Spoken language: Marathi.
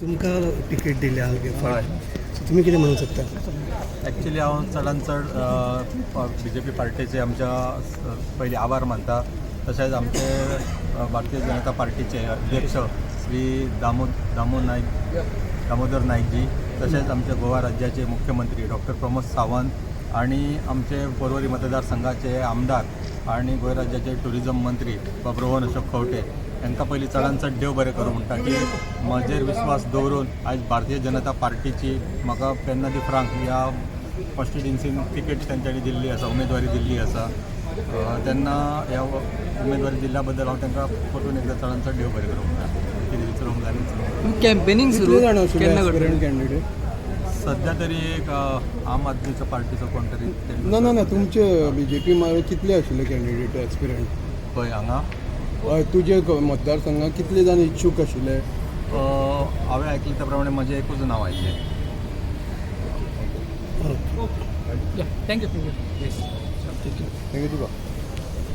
तुमका तिकीट दिले हय तुम्ही किती म्हणू शकता? ॲक्च्युली हांव चडांत चड BJP पार्टीचे आमच्या पयलीं आभार मानता. तशेंच आमचे भारतीय जनता पार्टीचे अध्यक्ष श्री दामोदर नायकजी, तशेंच आमचे गोवा राज्याचे मुख्यमंत्री डॉक्टर प्रमोद सावंत आणि आमचे पर्वरी मतदारसंघाचे आमदार आणि गोंय राज्याचे टुरिझम मंत्री बाब रोहन अशोक खंवटे हांकां पयलीं चडांत चड देव बरें करूं म्हणटा की म्हजेर विश्वास दवरून आयज भारतीय जनता पार्टीची म्हाका पेन्ना दी फ्रांक ह्या कॉन्स्टिट्युन्सीन तिकेट तेंच्यांनी दिल्ली आसा, उमेदवारी दिल्ली आसा. तेन्ना ह्या उमेदवारी दिल्ल्या बद्दल हांव तांकां परतून एकदां चडांत चड देव बरें करूं म्हणटा. कितें विचारूंक जाय विचारूंक. कॅम्पेनिंग सुरू केन्ना करतले? कॅन्डिडेट सध्या तरी एक आम आदमीचो पार्टीचो कोण तरी ना तुमचे BJP मागीर कितले आशिल्ले कॅन्डिडेट एस्पिरंट? खंय हांगा हय तुजे मतदारसंघात कितले जाण इच्छूक आशिल्ले? हांवें आयकले त्या प्रमाणे म्हजें एकूच नांव आयिल्लें. थँक्यू. थँक्यू तुका.